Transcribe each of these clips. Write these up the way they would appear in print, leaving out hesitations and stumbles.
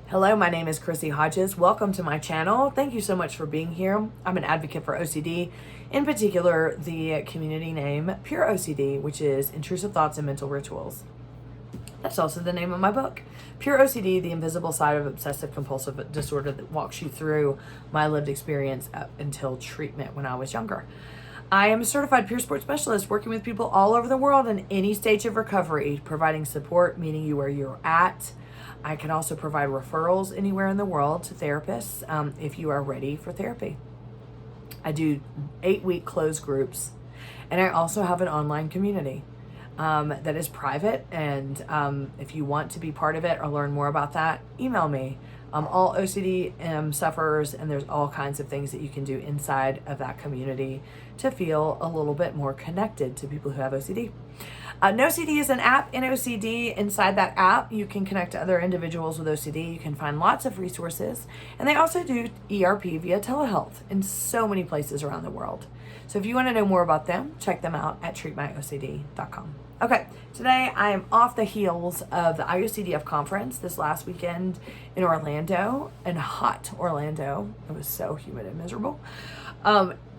Hello, my name is Chrissy Hodges. Welcome to my channel. Thank you so much for being here. I'm an advocate for OCD, in particular the community name Pure OCD, which is Intrusive Thoughts and Mental Rituals. That's also the name of my book, Pure OCD, The Invisible Side of Obsessive Compulsive Disorder, that walks you through my lived experience up until treatment when I was younger. I am a certified peer support specialist working with people all over the world in any stage of recovery, providing support, meeting you where you're at. I can also provide referrals anywhere in the world to therapists if you are ready for therapy. I do 8-week closed groups, and I also have an online community that is private, and if you want to be part of it or learn more about that, email me. All OCD sufferers, and there's all kinds of things that you can do inside of that community to feel a little bit more connected to people who have OCD. NoCD is an app in OCD. Inside that app, you can connect to other individuals with OCD. You can find lots of resources, and they also do ERP via telehealth in so many places around the world. So if you want to know more about them, check them out at treatmyocd.com. Okay, today I am off the heels of the IOCDF conference this last weekend in Orlando, in hot Orlando. It was so humid and miserable.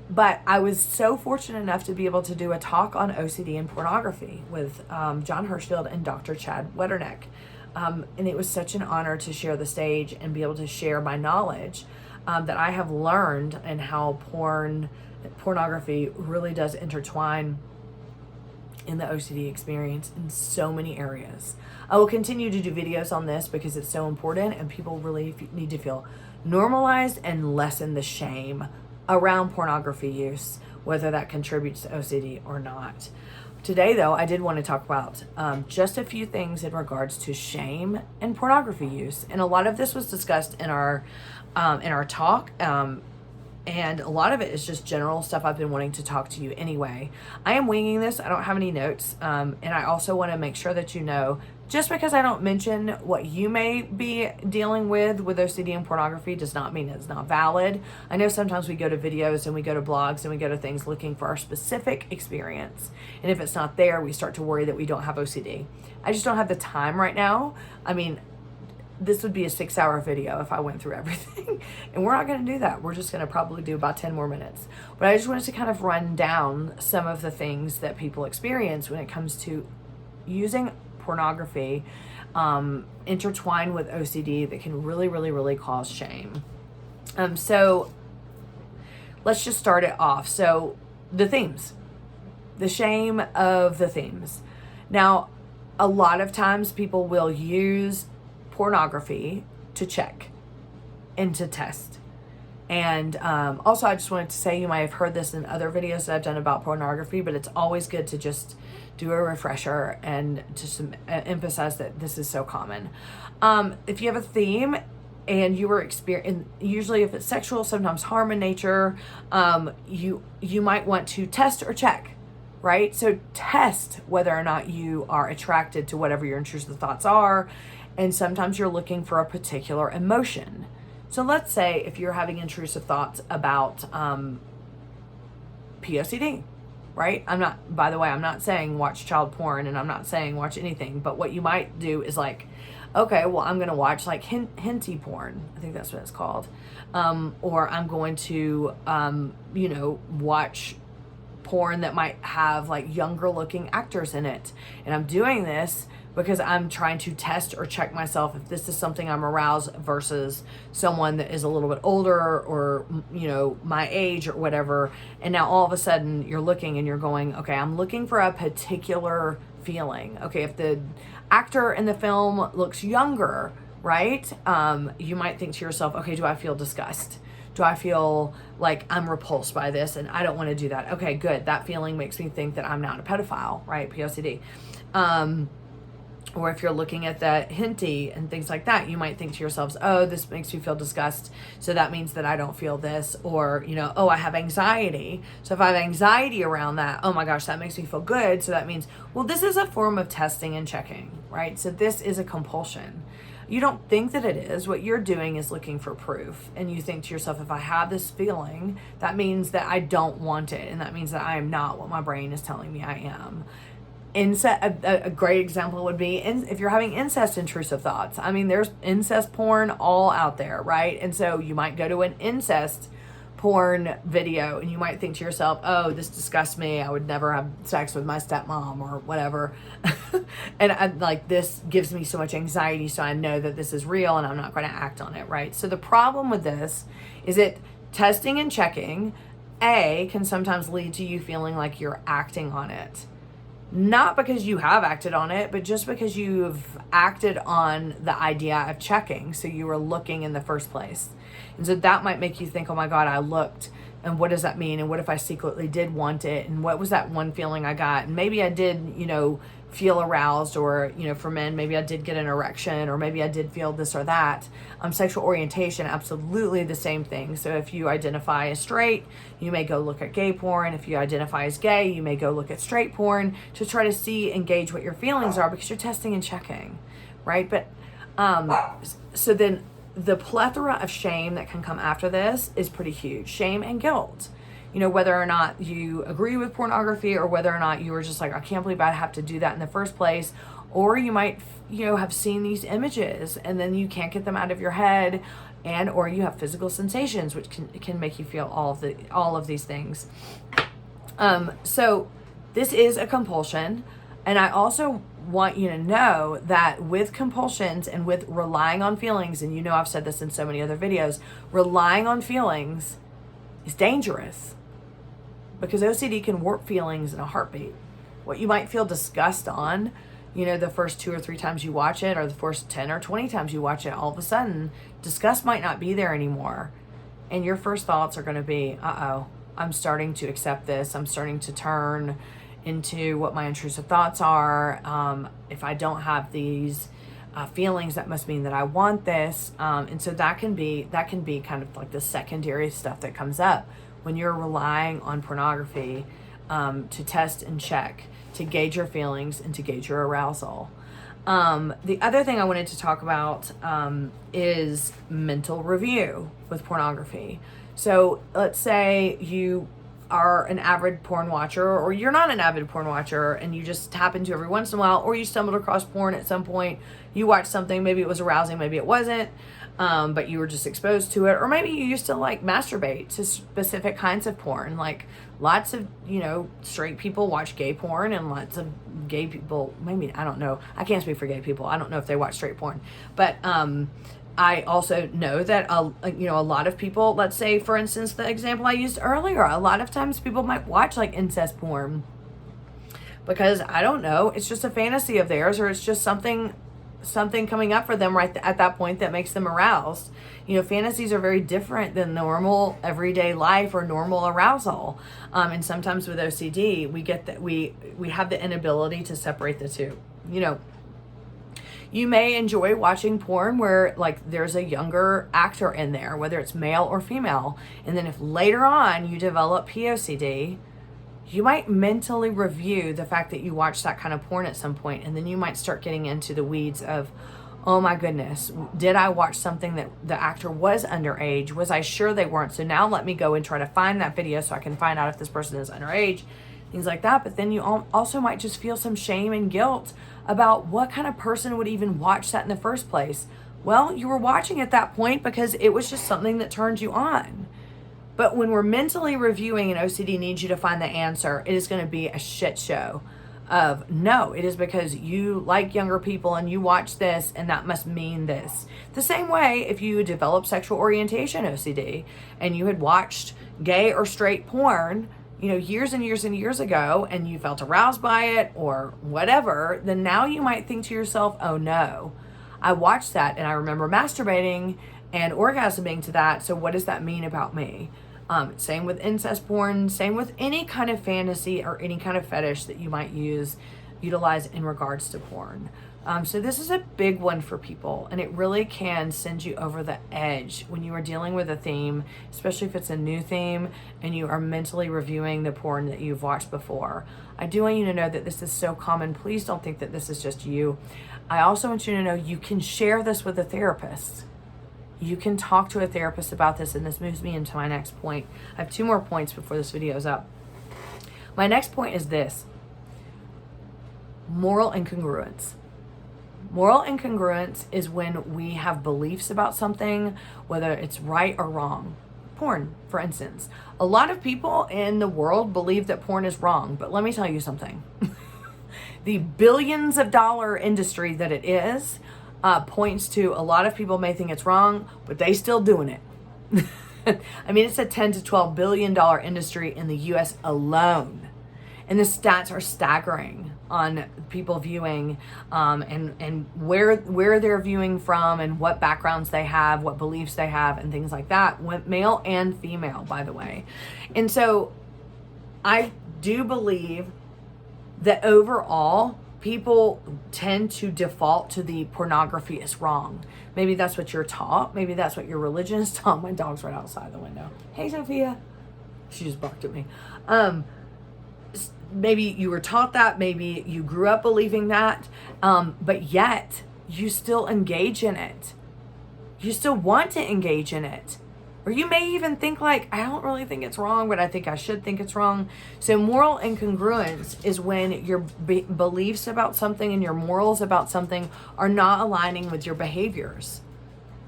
But I was so fortunate enough to be able to do a talk on OCD and pornography with John Hirschfield and Dr. Chad Wetterneck. And it was such an honor to share the stage and be able to share my knowledge that I have learned, and how pornography really does intertwine in the OCD experience in so many areas. I will continue to do videos on this because it's so important, and people really need to feel normalized and lessen the shame around pornography use, whether that contributes to OCD or not. Today, though, I did want to talk about just a few things in regards to shame and pornography use, and a lot of this was discussed in our talk. And a lot of it is just general stuff I've been wanting to talk to you anyway. I am winging this. I don't have any notes. And I also want to make sure that you know, just because I don't mention what you may be dealing with OCD and pornography does not mean it's not valid. I know sometimes we go to videos and we go to blogs and we go to things looking for our specific experience. And if it's not there, we start to worry that we don't have OCD. I just don't have the time right now. I mean, this would be a 6-hour video if I went through everything, and we're not going to do that. We're just going to probably do about 10 more minutes. But I just wanted to kind of run down some of the things that people experience when it comes to using pornography intertwined with OCD that can really, really, really cause shame. So let's just start it off. So the themes, the shame of the themes. Now, a lot of times people will use pornography to check and to test. And also, I just wanted to say, you might have heard this in other videos that I've done about pornography, but it's always good to just do a refresher and just emphasize that this is so common. If you have a theme and you were experiencing, usually if it's sexual, sometimes harm in nature, you might want to test or check, right? So test whether or not you are attracted to whatever your intrusive thoughts are. And sometimes you're looking for a particular emotion. So let's say if you're having intrusive thoughts about POCD, right? By the way, I'm not saying watch child porn, and I'm not saying watch anything, but what you might do is like, okay, well, I'm going to watch like henty porn. I think that's what it's called. Or I'm going to, watch porn that might have like younger looking actors in it. And I'm doing this because I'm trying to test or check myself if this is something I'm aroused versus someone that is a little bit older or, my age or whatever. And now all of a sudden you're looking and you're going, okay, I'm looking for a particular feeling. Okay, if the actor in the film looks younger, right? You might think to yourself, okay, do I feel disgust? Do I feel like I'm repulsed by this and I don't want to do that? Okay, good. That feeling makes me think that I'm not a pedophile, right? POCD. Or if you're looking at the henty and things like that, you might think to yourselves, oh, this makes me feel disgust, so that means that I don't feel this. Or, oh, I have anxiety. So if I have anxiety around that, oh my gosh, that makes me feel good. So that means, well, this is a form of testing and checking, right? So this is a compulsion. You don't think that it is. What you're doing is looking for proof. And you think to yourself, if I have this feeling, that means that I don't want it. And that means that I am not what my brain is telling me I am. a great example would be if you're having incest intrusive thoughts. I mean, there's incest porn all out there, right? And so you might go to an incest porn video and you might think to yourself, oh, this disgusts me, I would never have sex with my stepmom or whatever. And like, this gives me so much anxiety, so I know that this is real and I'm not going to act on it, right? So the problem with this is that testing and checking can sometimes lead to you feeling like you're acting on it. Not because you have acted on it, but just because you've acted on the idea of checking. So you were looking in the first place. And so that might make you think, oh my God, I looked. And what does that mean? And what if I secretly did want it? And what was that one feeling I got? And maybe I did, feel aroused, or, for men, maybe I did get an erection, or maybe I did feel this or that. Sexual orientation, absolutely the same thing. So if you identify as straight, you may go look at gay porn. If you identify as gay, you may go look at straight porn to try to see and gauge what your feelings are, because you're testing and checking, right? But so then the plethora of shame that can come after this is pretty huge. Shame and guilt. Whether or not you agree with pornography, or whether or not you were just like, I can't believe I have to do that in the first place. Or you might, have seen these images and then you can't get them out of your head, or you have physical sensations, which can make you feel all of these things. So this is a compulsion. And I also want you to know that with compulsions and with relying on feelings, and I've said this in so many other videos, relying on feelings is dangerous, because OCD can warp feelings in a heartbeat. What you might feel disgust on, the first 2 or 3 times you watch it, or the first 10 or 20 times you watch it, all of a sudden, disgust might not be there anymore. And your first thoughts are going to be, I'm starting to accept this. I'm starting to turn into what my intrusive thoughts are. If I don't have these feelings, that must mean that I want this. And so that can be kind of like the secondary stuff that comes up when you're relying on pornography to test and check, to gauge your feelings and to gauge your arousal. The other thing I wanted to talk about is mental review with pornography. So let's say you are an avid porn watcher, or you're not an avid porn watcher and you just happen to every once in a while, or you stumbled across porn at some point, you watched something, maybe it was arousing, maybe it wasn't, but you were just exposed to it. Or maybe you used to like masturbate to specific kinds of porn. Like lots of, straight people watch gay porn, and lots of gay people, maybe, I don't know, I can't speak for gay people, I don't know if they watch straight porn, but I also know that, a lot of people, let's say, for instance, the example I used earlier, a lot of times people might watch like incest porn because, I don't know, it's just a fantasy of theirs, or it's just something coming up for them right at that point that makes them aroused. Fantasies are very different than normal everyday life or normal arousal. And sometimes with OCD, we get that we have the inability to separate the two. You may enjoy watching porn where like there's a younger actor in there, whether it's male or female. And then if later on you develop POCD, you might mentally review the fact that you watched that kind of porn at some point. And then you might start getting into the weeds of, oh my goodness, did I watch something that the actor was underage? Was I sure they weren't? So now let me go and try to find that video so I can find out if this person is underage, things like that. But then you also might just feel some shame and guilt about what kind of person would even watch that in the first place. Well, you were watching at that point because it was just something that turned you on. But when we're mentally reviewing and OCD needs you to find the answer, it is going to be a shit show of, no, it is because you like younger people and you watch this and that must mean this. The same way if you develop sexual orientation OCD and you had watched gay or straight porn, years and years and years ago, and you felt aroused by it or whatever, then now you might think to yourself, oh no, I watched that and I remember masturbating and orgasming to that. So what does that mean about me? Same with incest porn, same with any kind of fantasy or any kind of fetish that you might utilize in regards to porn. So this is a big one for people, and it really can send you over the edge when you are dealing with a theme, especially if it's a new theme and you are mentally reviewing the porn that you've watched before. I do want you to know that this is so common. Please don't think that this is just you. I also want you to know you can share this with a therapist. You can talk to a therapist about this, and this moves me into my next point. I have 2 more points before this video is up. My next point is this. Moral incongruence. Moral incongruence is when we have beliefs about something, whether it's right or wrong. Porn, for instance. A lot of people in the world believe that porn is wrong, but let me tell you something. The billions of dollar industry that it is points to a lot of people may think it's wrong, but they still doing it. I mean, it's a 10 to $12 billion industry in the US alone. And the stats are staggering on people viewing and where they're viewing from and what backgrounds they have, what beliefs they have, and things like that, male and female, by the way. And so I do believe that overall, people tend to default to the pornography is wrong. Maybe that's what you're taught. Maybe that's what your religion is taught. My dog's right outside the window. Hey, Sophia. She just barked at me. Maybe you were taught that. Maybe you grew up believing that. But yet, you still engage in it. You still want to engage in it. Or you may even think like, I don't really think it's wrong, but I think I should think it's wrong. So moral incongruence is when your beliefs about something and your morals about something are not aligning with your behaviors,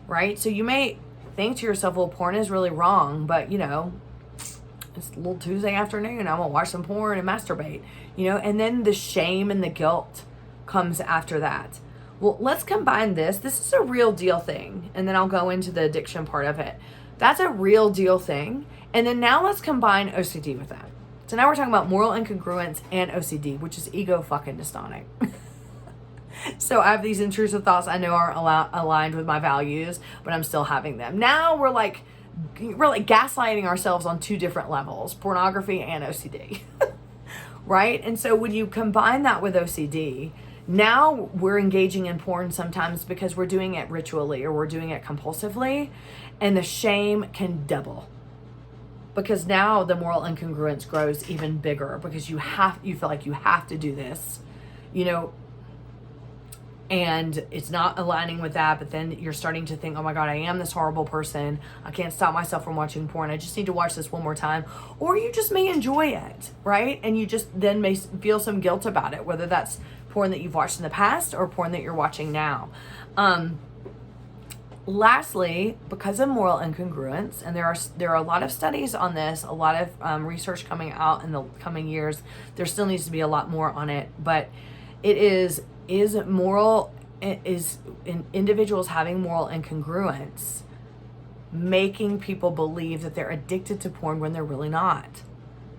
right? So you may think to yourself, well, porn is really wrong, but it's a little Tuesday afternoon, I'm gonna watch some porn and masturbate, and then the shame and the guilt comes after that. Well, let's combine this. This is a real deal thing. And then I'll go into the addiction part of it. That's a real deal thing. And then now let's combine OCD with that. So now we're talking about moral incongruence and OCD, which is ego fucking dystonic. So I have these intrusive thoughts I know aren't aligned with my values, but I'm still having them. Now we're like gaslighting ourselves on two different levels, pornography and OCD. Right? And so when you combine that with OCD, now we're engaging in porn sometimes because we're doing it ritually or we're doing it compulsively, and the shame can double. Because now the moral incongruence grows even bigger because you feel like you have to do this, and it's not aligning with that, but then you're starting to think, oh my God, I am this horrible person. I can't stop myself from watching porn. I just need to watch this one more time. Or you just may enjoy it, right? And you just then may feel some guilt about it, whether that's porn that you've watched in the past or porn that you're watching now. Lastly, because of moral incongruence, and there are a lot of studies on this, a lot of research coming out in the coming years. There still needs to be a lot more on it, but it is in individuals having moral incongruence making people believe that they're addicted to porn when they're really not.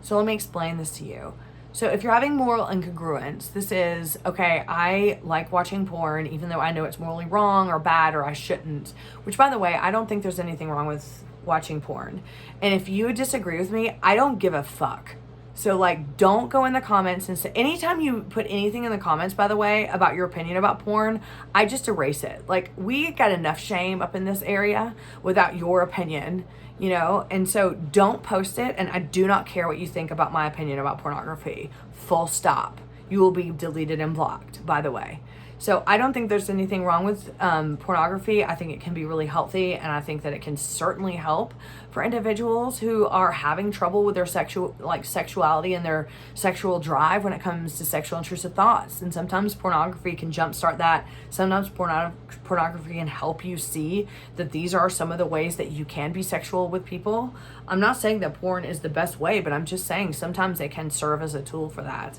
So let me explain this to you. So if you're having moral incongruence, this is, okay, I like watching porn even though I know it's morally wrong or bad or I shouldn't, which by the way, I don't think there's anything wrong with watching porn. And if you disagree with me, I don't give a fuck. So don't go in the comments and say, anytime you put anything in the comments, by the way, about your opinion about porn, I just erase it. We got enough shame up in this area without your opinion, and so don't post it. And I do not care what you think about my opinion about pornography. Full stop. You will be deleted and blocked, by the way. So I don't think there's anything wrong with pornography. I think it can be really healthy, and I think that it can certainly help for individuals who are having trouble with their sexuality and their sexual drive when it comes to sexual intrusive thoughts. And sometimes pornography can jumpstart that. Sometimes pornography can help you see that these are some of the ways that you can be sexual with people. I'm not saying that porn is the best way, but I'm just saying sometimes it can serve as a tool for that.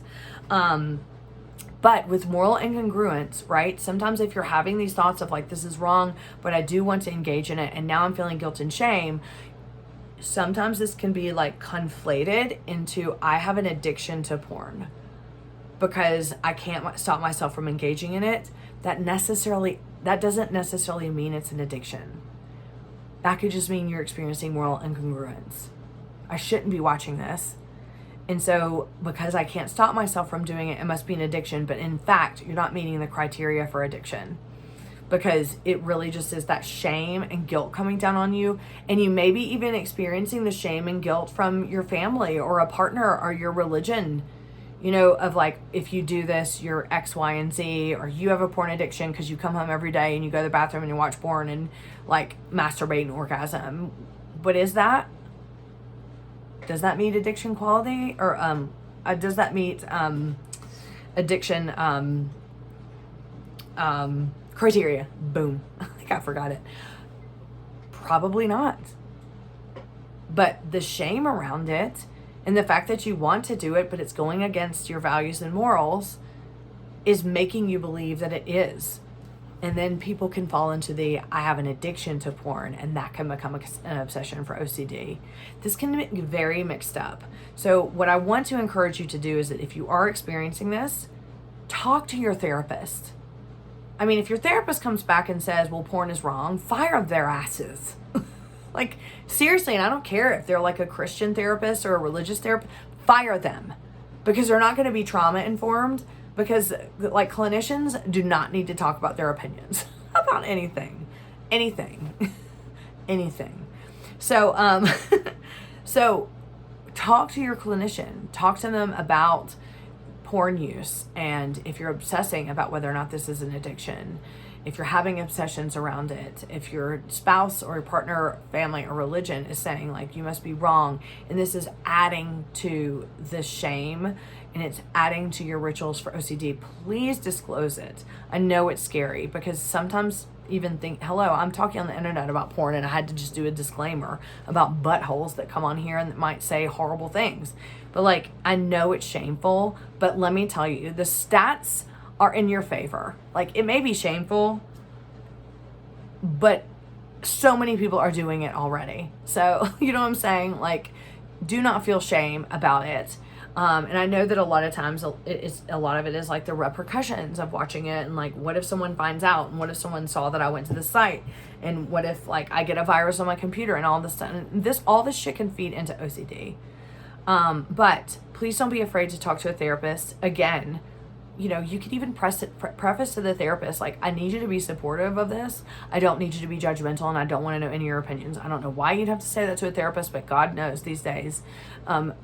But with moral incongruence, right? Sometimes if you're having these thoughts of this is wrong, but I do want to engage in it, and now I'm feeling guilt and shame, sometimes this can be conflated into I have an addiction to porn because I can't stop myself from engaging in it. That doesn't necessarily mean it's an addiction. That could just mean you're experiencing moral incongruence. I shouldn't be watching this. And so because I can't stop myself from doing it, it must be an addiction. But in fact, you're not meeting the criteria for addiction because it really just is that shame and guilt coming down on you. And you may be even experiencing the shame and guilt from your family or a partner or your religion, of if you do this, you're X, Y, and Z, or you have a porn addiction because you come home every day and you go to the bathroom and you watch porn and masturbate and orgasm. But does that meet addiction quality? Or does that meet addiction criteria. Boom. I think I forgot it. Probably not. But the shame around it and the fact that you want to do it, but it's going against your values and morals, is making you believe that it is. And then people can fall into I have an addiction to porn, and that can become an obsession for OCD. This can be very mixed up. So what I want to encourage you to do is that if you are experiencing this, talk to your therapist. I mean, if your therapist comes back and says, well, porn is wrong, fire their asses. Like, seriously, and I don't care if they're like a Christian therapist or a religious therapist, fire them. Because they're not going to be trauma informed. Because, like, clinicians do not need to talk about their opinions about anything. So, so talk to your clinician. Talk to them about porn use, and if you're obsessing about whether or not this is an addiction, if you're having obsessions around it, if your spouse or your partner, family, or religion is saying, like, you must be wrong, and this is adding to the shame and it's adding to your rituals for OCD, please disclose it. I know it's scary because sometimes even think, hello, I'm talking on the internet about porn and I had to just do a disclaimer about buttholes that come on here and that might say horrible things. But like, I know it's shameful, but let me tell you, the stats are in your favor. Like, it may be shameful, but so many people are doing it already. So, you know what I'm saying? Like, do not feel shame about it. And I know that a lot of times a lot of it is like the repercussions of watching it, and like, what if someone finds out, and what if someone saw that I went to the site, and what if like I get a virus on my computer and all this stuff, and all this shit can feed into OCD. But please don't be afraid to talk to a therapist. Again, you know, you could even preface to the therapist, like, I need you to be supportive of this. I don't need you to be judgmental, and I don't want to know any of your opinions. I don't know why you'd have to say that to a therapist, but God knows these days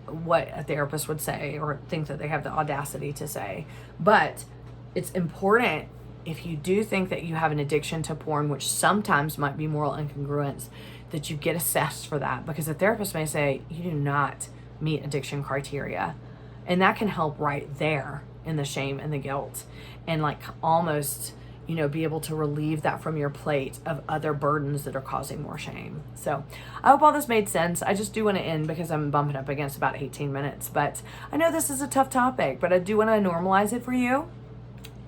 what a therapist would say or think that they have the audacity to say. But it's important, if you do think that you have an addiction to porn, which sometimes might be moral incongruence, that you get assessed for that, because a therapist may say, you do not meet addiction criteria. And that can help right there in the shame and the guilt, and like almost, you know, be able to relieve that from your plate of other burdens that are causing more shame. So I hope all this made sense. I just do want to end because I'm bumping up against about 18 minutes, but I know this is a tough topic, but I do want to normalize it for you.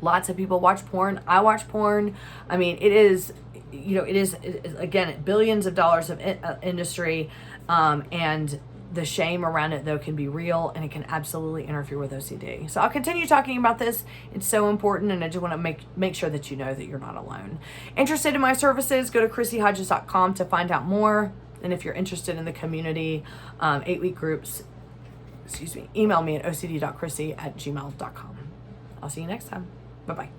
Lots of people watch porn. I watch porn. I mean, it is, you know, it is again, billions of dollars of industry, and the shame around it, though, can be real, and it can absolutely interfere with OCD. So I'll continue talking about this. It's so important, and I just want to make sure that you know that you're not alone. Interested in my services, go to ChrissyHodges.com to find out more. And if you're interested in the community, 8-week groups, email me at ocd.chrissy@gmail.com. I'll see you next time. Bye-bye.